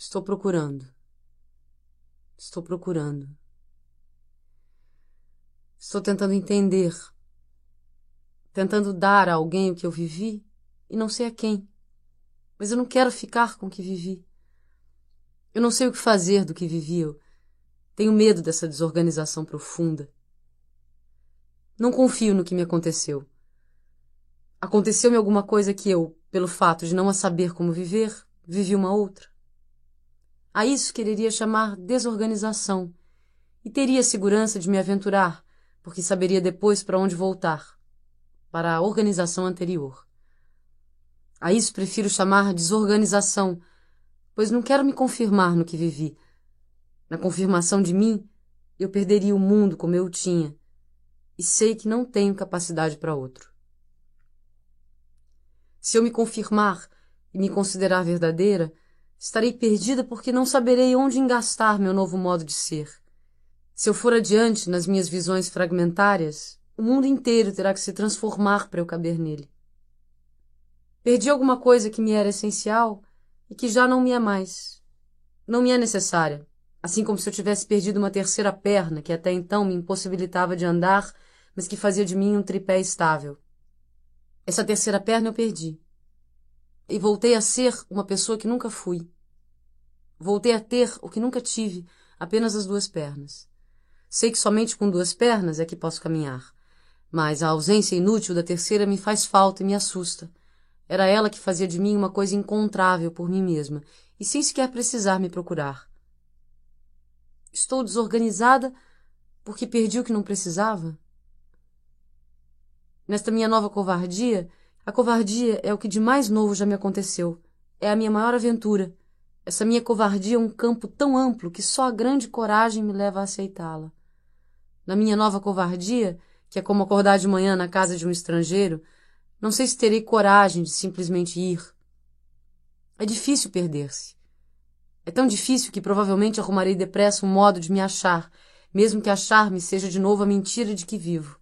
Estou procurando. Estou procurando. Estou tentando entender. Tentando dar a alguém o que eu vivi e não sei a quem. Mas eu não quero ficar com o que vivi. Eu não sei o que fazer do que vivi. Eu tenho medo dessa desorganização profunda. Não confio no que me aconteceu. Aconteceu-me alguma coisa que eu, pelo fato de não a saber como viver, vivi uma outra. A isso quereria chamar desorganização e teria a segurança de me aventurar, porque saberia depois para onde voltar, para a organização anterior. A isso prefiro chamar desorganização, pois não quero me confirmar no que vivi. Na confirmação de mim, eu perderia o mundo como eu o tinha, e sei que não tenho capacidade para outro. Se eu me confirmar e me considerar verdadeira, estarei perdida porque não saberei onde engastar meu novo modo de ser. Se eu for adiante nas minhas visões fragmentárias, o mundo inteiro terá que se transformar para eu caber nele. Perdi alguma coisa que me era essencial e que já não me é mais. Não me é necessária, assim como se eu tivesse perdido uma terceira perna que até então me impossibilitava de andar, mas que fazia de mim um tripé estável. Essa terceira perna eu perdi. E voltei a ser uma pessoa que nunca fui. Voltei a ter o que nunca tive, apenas as duas pernas. Sei que somente com duas pernas é que posso caminhar, mas a ausência inútil da terceira me faz falta e me assusta. Era ela que fazia de mim uma coisa incontrável por mim mesma, e sem sequer precisar me procurar. Estou desorganizada porque perdi o que não precisava? Nesta minha nova covardia, a covardia é o que de mais novo já me aconteceu. É a minha maior aventura. Essa minha covardia é um campo tão amplo que só a grande coragem me leva a aceitá-la. Na minha nova covardia, que é como acordar de manhã na casa de um estrangeiro, não sei se terei coragem de simplesmente ir. É difícil perder-se. É tão difícil que provavelmente arrumarei depressa um modo de me achar, mesmo que achar-me seja de novo a mentira de que vivo.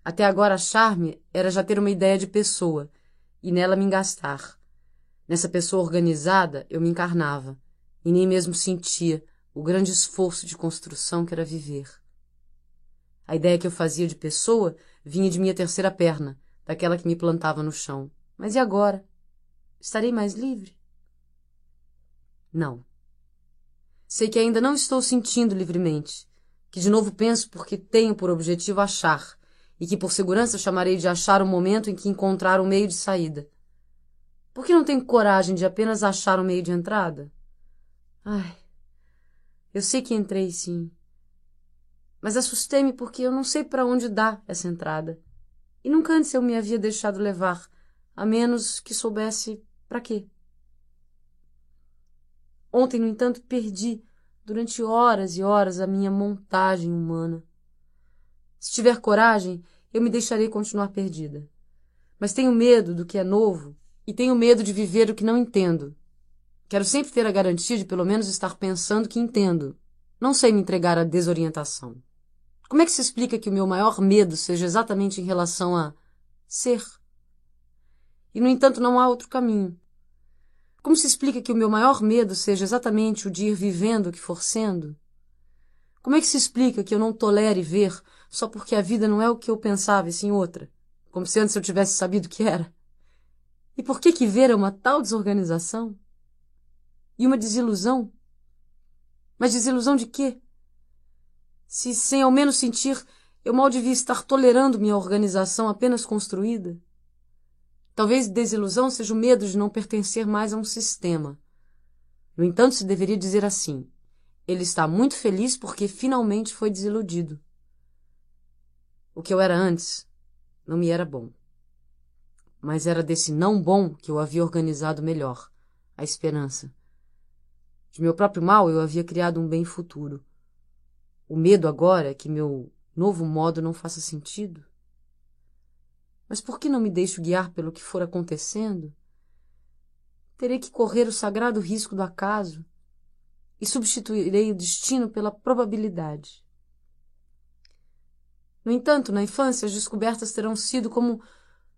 Até agora achar-me era já ter uma ideia de pessoa, e nela me engastar. Nessa pessoa organizada eu me encarnava, e nem mesmo sentia o grande esforço de construção que era viver. A ideia que eu fazia de pessoa vinha de minha terceira perna, daquela que me plantava no chão. Mas e agora? Estarei mais livre? Não. Sei que ainda não estou sentindo livremente, que de novo penso porque tenho por objetivo achar, e que por segurança chamarei de achar o momento em que encontrar um meio de saída. Por que não tenho coragem de apenas achar um meio de entrada? Ai, eu sei que entrei, sim. Mas assustei-me porque eu não sei para onde dá essa entrada. E nunca antes eu me havia deixado levar, a menos que soubesse para quê. Ontem, no entanto, perdi, durante horas e horas, a minha montagem humana. Se tiver coragem, eu me deixarei continuar perdida. Mas tenho medo do que é novo e tenho medo de viver o que não entendo. Quero sempre ter a garantia de pelo menos estar pensando que entendo. Não sei me entregar à desorientação. Como é que se explica que o meu maior medo seja exatamente em relação a ser? E, no entanto, não há outro caminho. Como se explica que o meu maior medo seja exatamente o de ir vivendo o que for sendo? Como é que se explica que eu não tolere ver só porque a vida não é o que eu pensava e sim outra? Como se antes eu tivesse sabido que era. E por que ver é uma tal desorganização? E uma desilusão? Mas desilusão de quê? Se, sem ao menos sentir, eu mal devia estar tolerando minha organização apenas construída. Talvez desilusão seja o medo de não pertencer mais a um sistema. No entanto, se deveria dizer assim: ele está muito feliz porque finalmente foi desiludido. O que eu era antes não me era bom. Mas era desse não bom que eu havia organizado melhor, a esperança. De meu próprio mal eu havia criado um bem futuro. O medo agora é que meu novo modo não faça sentido. Mas por que não me deixo guiar pelo que for acontecendo? Terei que correr o sagrado risco do acaso e substituirei o destino pela probabilidade. No entanto, na infância, as descobertas terão sido como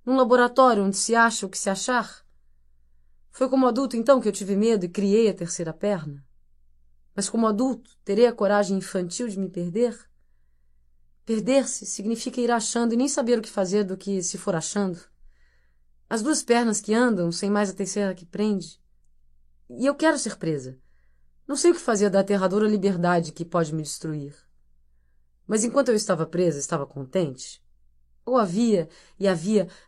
num laboratório onde se acha o que se achar. Foi como adulto, então, que eu tive medo e criei a terceira perna? Mas como adulto, terei a coragem infantil de me perder? Perder-se significa ir achando e nem saber o que fazer do que se for achando. As duas pernas que andam, sem mais a terceira que prende. E eu quero ser presa. Não sei o que fazer da aterradora liberdade que pode me destruir. Mas enquanto eu estava presa, estava contente? Ou havia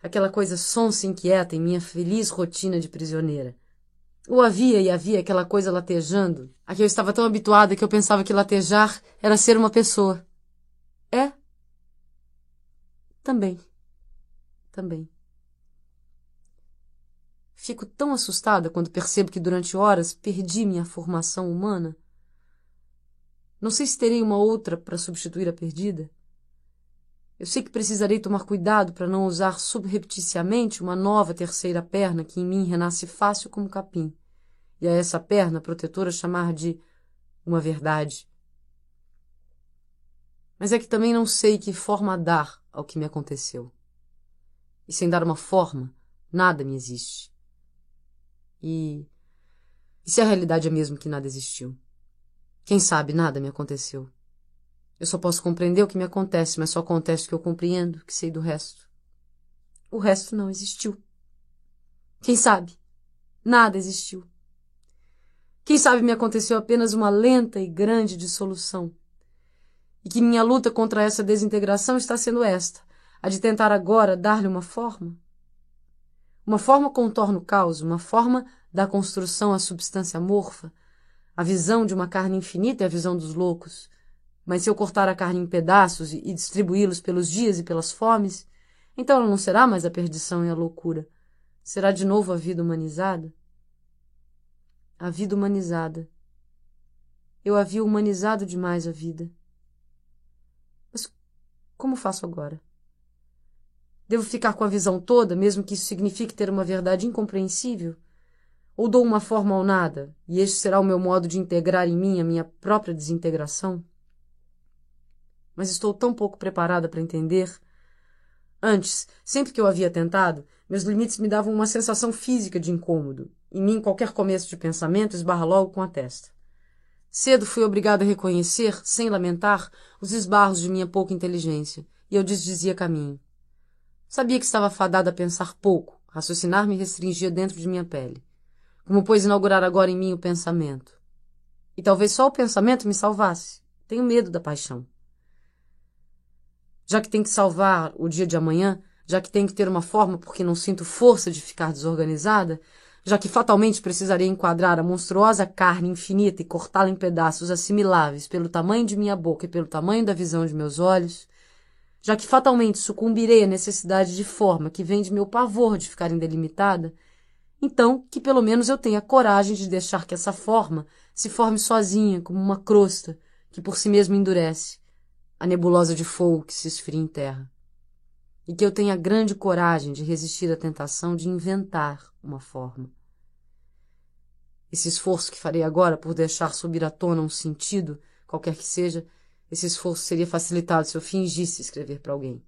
aquela coisa sonsa e inquieta em minha feliz rotina de prisioneira? Ou havia aquela coisa latejando, a que eu estava tão habituada que eu pensava que latejar era ser uma pessoa? É? Também. Fico tão assustada quando percebo que durante horas perdi minha formação humana. Não sei se terei uma outra para substituir a perdida. Eu sei que precisarei tomar cuidado para não usar subrepticiamente uma nova terceira perna que em mim renasce fácil como capim, e a essa perna protetora chamar de uma verdade. Mas é que também não sei que forma dar ao que me aconteceu. E sem dar uma forma, nada me existe. E se a realidade é mesmo que nada existiu? Quem sabe nada me aconteceu? Eu só posso compreender o que me acontece, mas só acontece o que eu compreendo, que sei do resto. O resto não existiu. Quem sabe? Nada existiu. Quem sabe me aconteceu apenas uma lenta e grande dissolução. E que minha luta contra essa desintegração está sendo esta, a de tentar agora dar-lhe uma forma? Uma forma contorna o caos, uma forma da construção à substância amorfa. A visão de uma carne infinita é a visão dos loucos. Mas se eu cortar a carne em pedaços e distribuí-los pelos dias e pelas fomes, então ela não será mais a perdição e a loucura. Será de novo a vida humanizada? A vida humanizada. Eu havia humanizado demais a vida. Mas como faço agora? Devo ficar com a visão toda, mesmo que isso signifique ter uma verdade incompreensível? Ou dou uma forma ao nada, e este será o meu modo de integrar em mim a minha própria desintegração? Mas estou tão pouco preparada para entender. Antes, sempre que eu havia tentado, meus limites me davam uma sensação física de incômodo. Em mim, qualquer começo de pensamento esbarra logo com a testa. Cedo fui obrigada a reconhecer, sem lamentar, os esbarros de minha pouca inteligência, e eu desdizia caminho. Sabia que estava fadada a pensar pouco, raciocinar me restringia dentro de minha pele. Como pois inaugurar agora em mim o pensamento? E talvez só o pensamento me salvasse. Tenho medo da paixão. Já que tem que salvar o dia de amanhã, já que tem que ter uma forma porque não sinto força de ficar desorganizada, já que fatalmente precisarei enquadrar a monstruosa carne infinita e cortá-la em pedaços assimiláveis pelo tamanho de minha boca e pelo tamanho da visão de meus olhos, já que fatalmente sucumbirei à necessidade de forma que vem de meu pavor de ficar indelimitada, então que pelo menos eu tenha coragem de deixar que essa forma se forme sozinha como uma crosta que por si mesma endurece, a nebulosa de fogo que se esfria em terra. E que eu tenha grande coragem de resistir à tentação de inventar uma forma. Esse esforço que farei agora por deixar subir à tona um sentido, qualquer que seja, esse esforço seria facilitado se eu fingisse escrever para alguém.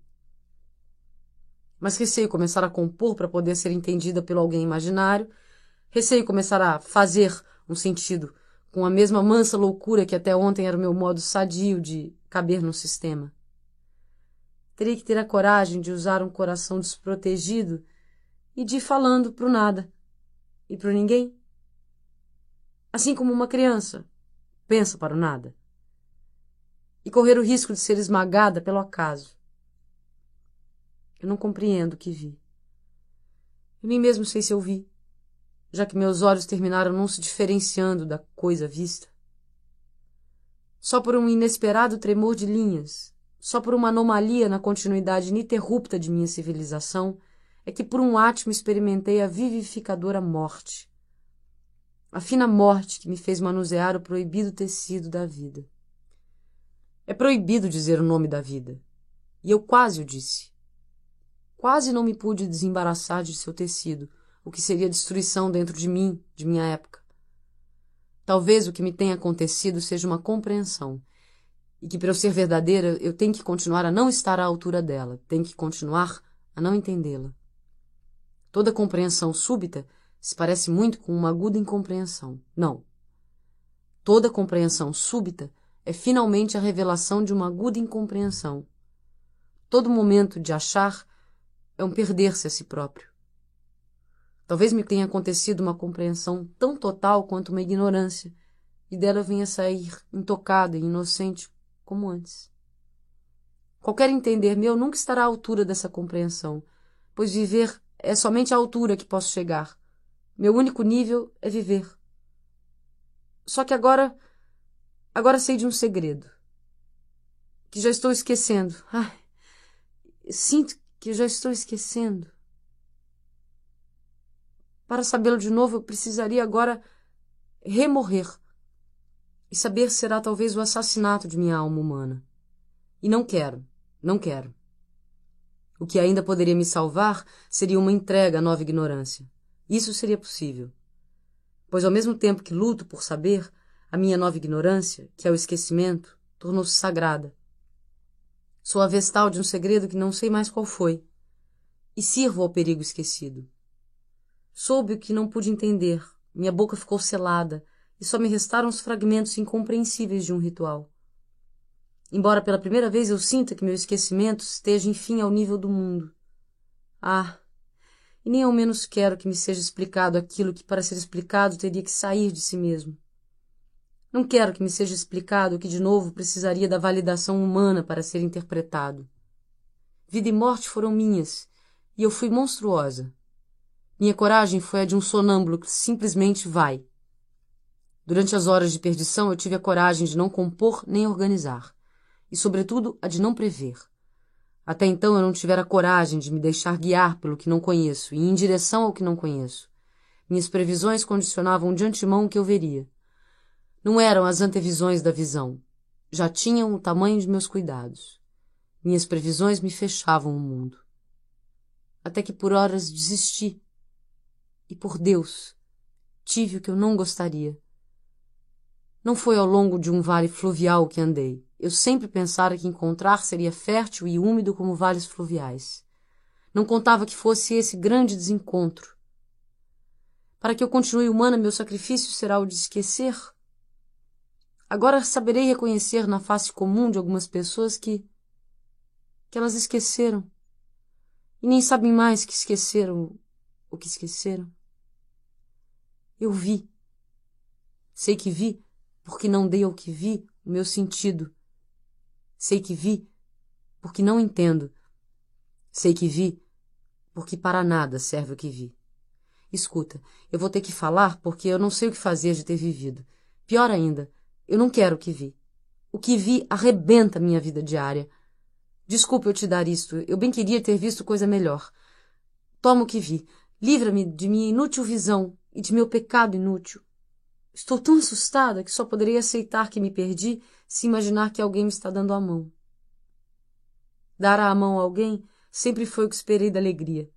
Mas receio começar a compor para poder ser entendida pelo alguém imaginário, receio começar a fazer um sentido com a mesma mansa loucura que até ontem era o meu modo sadio de caber no sistema. Terei que ter a coragem de usar um coração desprotegido e de ir falando pro nada e pro ninguém. Assim como uma criança pensa para o nada. E correr o risco de ser esmagada pelo acaso. Eu não compreendo o que vi. Eu nem mesmo sei se eu vi, já que meus olhos terminaram não se diferenciando da coisa vista. Só por um inesperado tremor de linhas, só por uma anomalia na continuidade ininterrupta de minha civilização, é que por um átimo experimentei a vivificadora morte. A fina morte que me fez manusear o proibido tecido da vida. É proibido dizer o nome da vida. E eu quase o disse. Quase não me pude desembaraçar de seu tecido, o que seria destruição dentro de mim, de minha época. Talvez o que me tenha acontecido seja uma compreensão, e que para eu ser verdadeira eu tenho que continuar a não estar à altura dela, tenho que continuar a não entendê-la. Toda compreensão súbita se parece muito com uma aguda incompreensão. Não. Toda compreensão súbita é finalmente a revelação de uma aguda incompreensão. Todo momento de achar é um perder-se a si próprio. Talvez me tenha acontecido uma compreensão tão total quanto uma ignorância, e dela eu venha sair intocada e inocente como antes. Qualquer entender meu nunca estará à altura dessa compreensão, pois viver é somente a altura que posso chegar. Meu único nível é viver. Só que agora sei de um segredo, que já estou esquecendo. Ai, sinto que já estou esquecendo. Para sabê-lo de novo, eu precisaria agora remorrer. E saber será talvez o assassinato de minha alma humana. E não quero. O que ainda poderia me salvar seria uma entrega à nova ignorância. Isso seria possível. Pois ao mesmo tempo que luto por saber, a minha nova ignorância, que é o esquecimento, tornou-se sagrada. Sou a vestal de um segredo que não sei mais qual foi. E sirvo ao perigo esquecido. Soube o que não pude entender. Minha boca ficou selada, e só me restaram os fragmentos incompreensíveis de um ritual. Embora pela primeira vez eu sinta que meu esquecimento esteja enfim ao nível do mundo. Ah, e nem ao menos quero que me seja explicado aquilo que para ser explicado teria que sair de si mesmo. Não quero que me seja explicado que de novo precisaria da validação humana para ser interpretado. Vida e morte foram minhas, e eu fui monstruosa. Minha coragem foi a de um sonâmbulo que simplesmente vai. Durante as horas de perdição eu tive a coragem de não compor nem organizar. E, sobretudo, a de não prever. Até então eu não tivera coragem de me deixar guiar pelo que não conheço e em direção ao que não conheço. Minhas previsões condicionavam de antemão o que eu veria. Não eram as antevisões da visão. Já tinham o tamanho de meus cuidados. Minhas previsões me fechavam o mundo. Até que por horas desisti. E, por Deus, tive o que eu não gostaria. Não foi ao longo de um vale fluvial que andei. Eu sempre pensara que encontrar seria fértil e úmido como vales fluviais. Não contava que fosse esse grande desencontro. Para que eu continue humana, meu sacrifício será o de esquecer. Agora saberei reconhecer na face comum de algumas pessoas que elas esqueceram. E nem sabem mais que esqueceram o que esqueceram. Eu vi. Sei que vi, porque não dei ao que vi o meu sentido. Sei que vi, porque não entendo. Sei que vi, porque para nada serve o que vi. Escuta, eu vou ter que falar porque eu não sei o que fazer de ter vivido. Pior ainda, eu não quero o que vi. O que vi arrebenta minha vida diária. Desculpa eu te dar isto, eu bem queria ter visto coisa melhor. Toma o que vi, livra-me de minha inútil visão e de meu pecado inútil. Estou tão assustada que só poderei aceitar que me perdi se imaginar que alguém me está dando a mão. Dar a mão a alguém sempre foi o que esperei da alegria.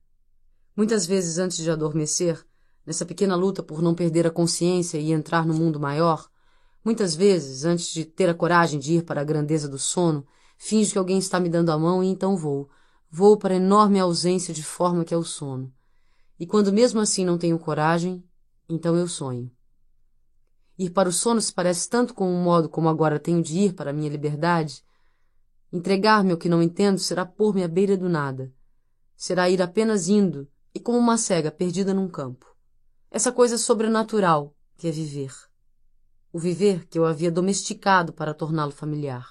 Muitas vezes antes de adormecer, nessa pequena luta por não perder a consciência e entrar no mundo maior, muitas vezes, antes de ter a coragem de ir para a grandeza do sono, finjo que alguém está me dando a mão e então vou. Vou para a enorme ausência de forma que é o sono. E quando mesmo assim não tenho coragem, então eu sonho. Ir para o sono se parece tanto com o modo como agora tenho de ir para a minha liberdade. Entregar-me ao que não entendo será pôr-me à beira do nada. Será ir apenas indo e como uma cega perdida num campo. Essa coisa sobrenatural que é viver. O viver que eu havia domesticado para torná-lo familiar.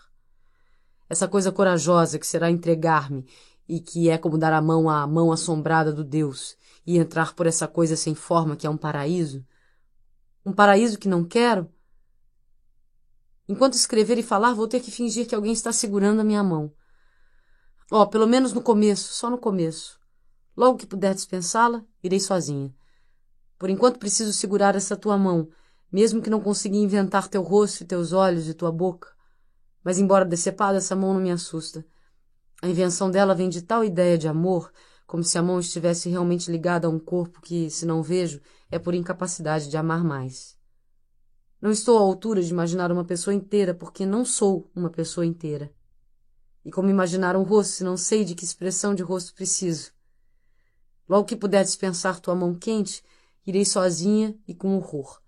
Essa coisa corajosa que será entregar-me e que é como dar a mão à mão assombrada do Deus e entrar por essa coisa sem forma que é um paraíso. Um paraíso que não quero? Enquanto escrever e falar, vou ter que fingir que alguém está segurando a minha mão. Pelo menos no começo, só no começo. Logo que puder dispensá-la, irei sozinha. Por enquanto preciso segurar essa tua mão, mesmo que não consiga inventar teu rosto e teus olhos e tua boca. Mas embora decepada, essa mão não me assusta. A invenção dela vem de tal ideia de amor, como se a mão estivesse realmente ligada a um corpo que, se não vejo, é por incapacidade de amar mais. Não estou à altura de imaginar uma pessoa inteira, porque não sou uma pessoa inteira. E como imaginar um rosto se não sei de que expressão de rosto preciso? Logo que puder dispensar tua mão quente, irei sozinha e com horror.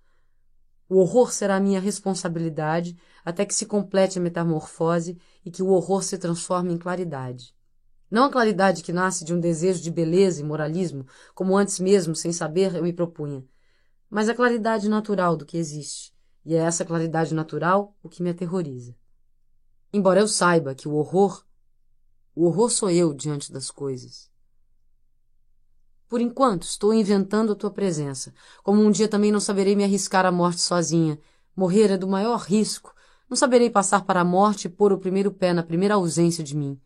O horror será minha responsabilidade até que se complete a metamorfose e que o horror se transforme em claridade. Não a claridade que nasce de um desejo de beleza e moralismo, como antes mesmo, sem saber, eu me propunha, mas a claridade natural do que existe, e é essa claridade natural o que me aterroriza. Embora eu saiba que o horror sou eu diante das coisas. Por enquanto, estou inventando a tua presença, como um dia também não saberei me arriscar à morte sozinha. Morrer é do maior risco. Não saberei passar para a morte e pôr o primeiro pé na primeira ausência de mim.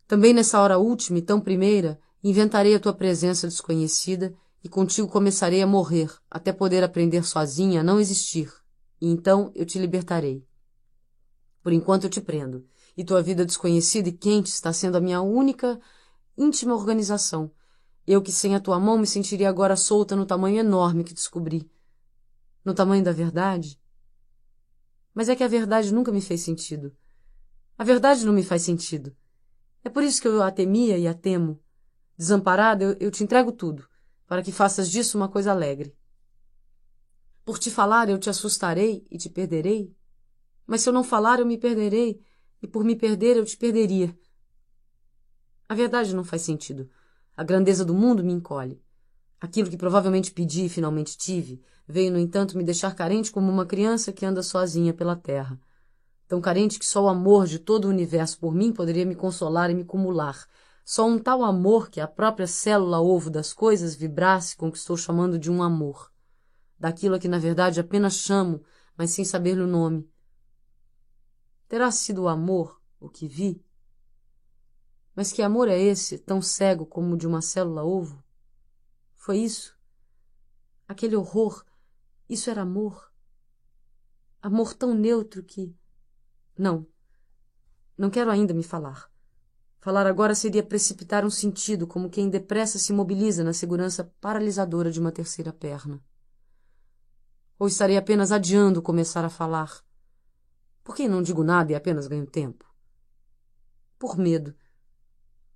Também nessa hora última e tão primeira, inventarei a tua presença desconhecida e contigo começarei a morrer, até poder aprender sozinha a não existir. E então eu te libertarei. Por enquanto eu te prendo, e tua vida desconhecida e quente está sendo a minha única, íntima organização. Eu que sem a tua mão me sentiria agora solta no tamanho enorme que descobri. No tamanho da verdade? Mas é que a verdade nunca me fez sentido. A verdade não me faz sentido. É por isso que eu a temia e a temo. Desamparada, eu te entrego tudo, para que faças disso uma coisa alegre. Por te falar, eu te assustarei e te perderei. Mas se eu não falar, eu me perderei, e por me perder, eu te perderia. A verdade não faz sentido. A grandeza do mundo me encolhe. Aquilo que provavelmente pedi e finalmente tive, veio, no entanto, me deixar carente como uma criança que anda sozinha pela terra. Tão carente que só o amor de todo o universo por mim poderia me consolar e me cumular. Só um tal amor que a própria célula-ovo das coisas vibrasse com o que estou chamando de um amor. Daquilo a que, na verdade, apenas chamo, mas sem saber-lhe o nome. Terá sido o amor o que vi? Mas que amor é esse, tão cego como o de uma célula-ovo? Foi isso? Aquele horror, isso era amor? Amor tão neutro que... Não quero ainda me falar. Falar agora seria precipitar um sentido, como quem depressa se mobiliza na segurança paralisadora de uma terceira perna. Ou estarei apenas adiando começar a falar? Por que não digo nada e apenas ganho tempo? Por medo.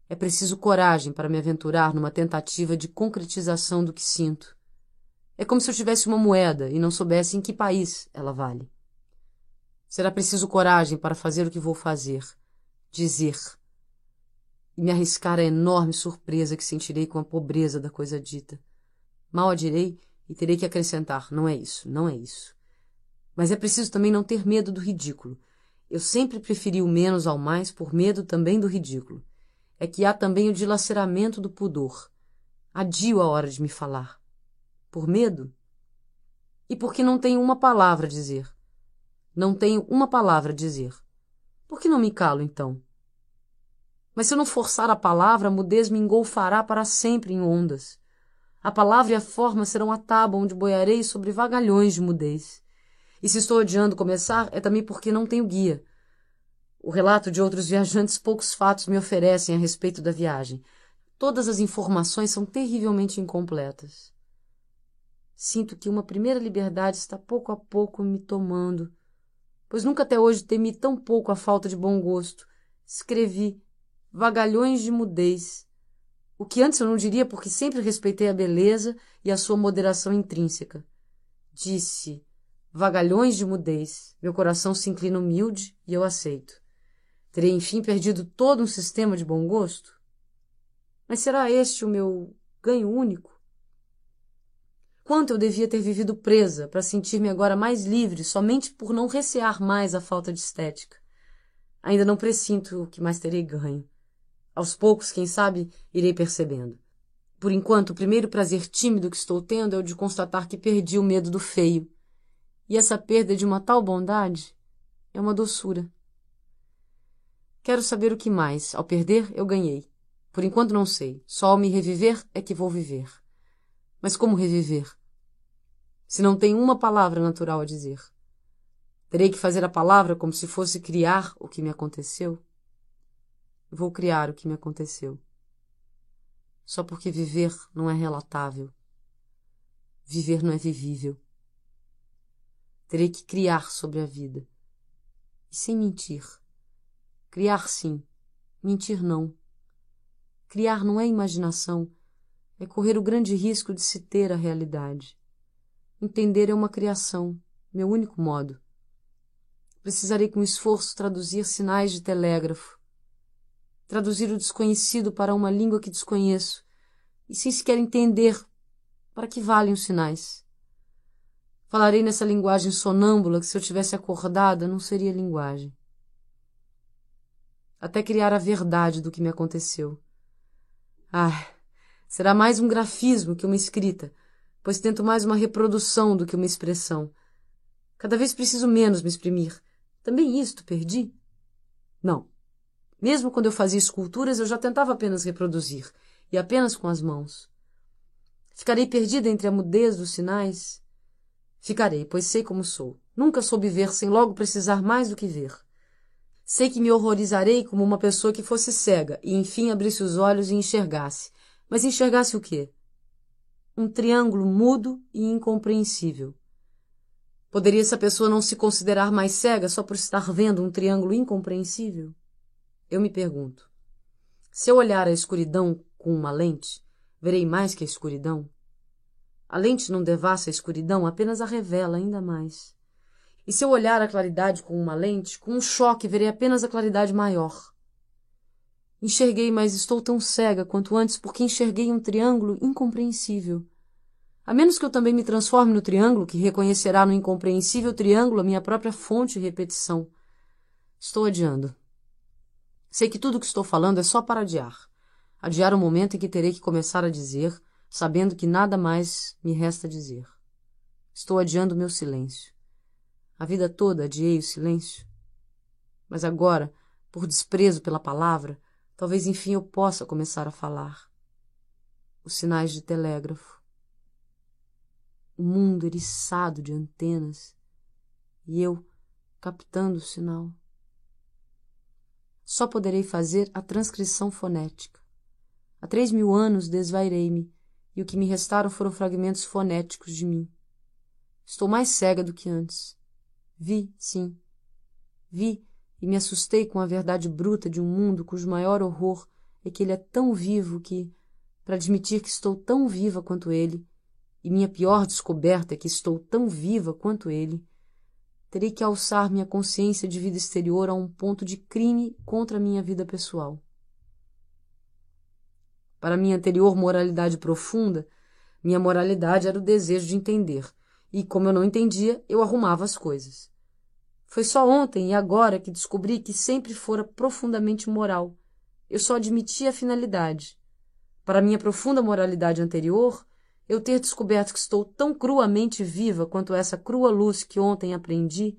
É preciso coragem para me aventurar numa tentativa de concretização do que sinto. É como se eu tivesse uma moeda e não soubesse em que país ela vale. Será preciso coragem para fazer o que vou fazer, dizer, e me arriscar à enorme surpresa que sentirei com a pobreza da coisa dita. Mal a direi e terei que acrescentar, não é isso, não é isso. Mas é preciso também não ter medo do ridículo. Eu sempre preferi o menos ao mais por medo também do ridículo. É que há também o dilaceramento do pudor. Adio a hora de me falar. Por medo? E porque não tenho uma palavra a dizer. Não tenho uma palavra a dizer. Por que não me calo, então? Mas se eu não forçar a palavra, a mudez me engolfará para sempre em ondas. A palavra e a forma serão a tábua onde boiarei sobre vagalhões de mudez. E se estou adiando começar, é também porque não tenho guia. O relato de outros viajantes poucos fatos me oferecem a respeito da viagem. Todas as informações são terrivelmente incompletas. Sinto que uma primeira liberdade está pouco a pouco me tomando, pois nunca até hoje temi tão pouco a falta de bom gosto. Escrevi vagalhões de mudez, o que antes eu não diria porque sempre respeitei a beleza e a sua moderação intrínseca. Disse vagalhões de mudez. Meu coração se inclina humilde e eu aceito. Terei, enfim, perdido todo um sistema de bom gosto? Mas será este o meu ganho único? Quanto eu devia ter vivido presa para sentir-me agora mais livre somente por não recear mais a falta de estética? Ainda não pressinto o que mais terei ganho. Aos poucos, quem sabe, irei percebendo. Por enquanto, o primeiro prazer tímido que estou tendo é o de constatar que perdi o medo do feio. E essa perda de uma tal bondade é uma doçura. Quero saber o que mais. Ao perder, eu ganhei. Por enquanto não sei. Só ao me reviver é que vou viver. Mas como reviver? Se não tenho uma palavra natural a dizer. Terei que fazer a palavra como se fosse criar o que me aconteceu? Vou criar o que me aconteceu. Só porque viver não é relatável. Viver não é vivível. Terei que criar sobre a vida. E sem mentir. Criar sim, mentir não. Criar não é imaginação, é correr o grande risco de se ter a realidade. Entender é uma criação, meu único modo. Precisarei com esforço traduzir sinais de telégrafo, traduzir o desconhecido para uma língua que desconheço, e sem sequer entender para que valem os sinais. Falarei nessa linguagem sonâmbula que, se eu tivesse acordada, não seria linguagem. Até criar a verdade do que me aconteceu. Será mais um grafismo que uma escrita, pois tento mais uma reprodução do que uma expressão. Cada vez preciso menos me exprimir. Também isto perdi? Não. Mesmo quando eu fazia esculturas, eu já tentava apenas reproduzir, e apenas com as mãos. Ficarei perdida entre a mudez dos sinais? Ficarei, pois sei como sou. Nunca soube ver sem logo precisar mais do que ver. Sei que me horrorizarei como uma pessoa que fosse cega e, enfim, abrisse os olhos e enxergasse. Mas enxergasse o quê? Um triângulo mudo e incompreensível. Poderia essa pessoa não se considerar mais cega só por estar vendo um triângulo incompreensível? Eu me pergunto. Se eu olhar a escuridão com uma lente, verei mais que a escuridão? A lente não devassa a escuridão, apenas a revela ainda mais. E se eu olhar a claridade com uma lente, com um choque, verei apenas a claridade maior. Enxerguei, mas estou tão cega quanto antes porque enxerguei um triângulo incompreensível. A menos que eu também me transforme no triângulo, que reconhecerá no incompreensível triângulo a minha própria fonte e repetição. Estou adiando. Sei que tudo o que estou falando é só para adiar. Adiar o momento em que terei que começar a dizer, sabendo que nada mais me resta dizer. Estou adiando o meu silêncio. A vida toda adiei o silêncio. Mas agora, por desprezo pela palavra, talvez enfim eu possa começar a falar. Os sinais de telégrafo. O mundo eriçado de antenas. E eu captando o sinal. Só poderei fazer a transcrição fonética. Há 3.000 anos desvairei-me, e o que me restaram foram fragmentos fonéticos de mim. Estou mais cega do que antes. Vi, sim. Vi e me assustei com a verdade bruta de um mundo cujo maior horror é que ele é tão vivo que, para admitir que estou tão viva quanto ele, e minha pior descoberta é que estou tão viva quanto ele, terei que alçar minha consciência de vida exterior a um ponto de crime contra a minha vida pessoal. Para minha anterior moralidade profunda, minha moralidade era o desejo de entender, e, como eu não entendia, eu arrumava as coisas. Foi só ontem e agora que descobri que sempre fora profundamente moral. Eu só admitia a finalidade. Para minha profunda moralidade anterior, eu ter descoberto que estou tão cruamente viva quanto essa crua luz que ontem aprendi,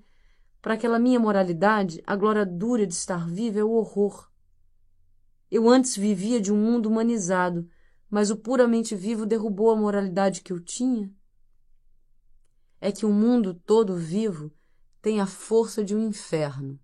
para aquela minha moralidade, a glória dura de estar viva é o horror. Eu antes vivia de um mundo humanizado, mas o puramente vivo derrubou a moralidade que eu tinha. É que o mundo todo vivo tem a força de um inferno.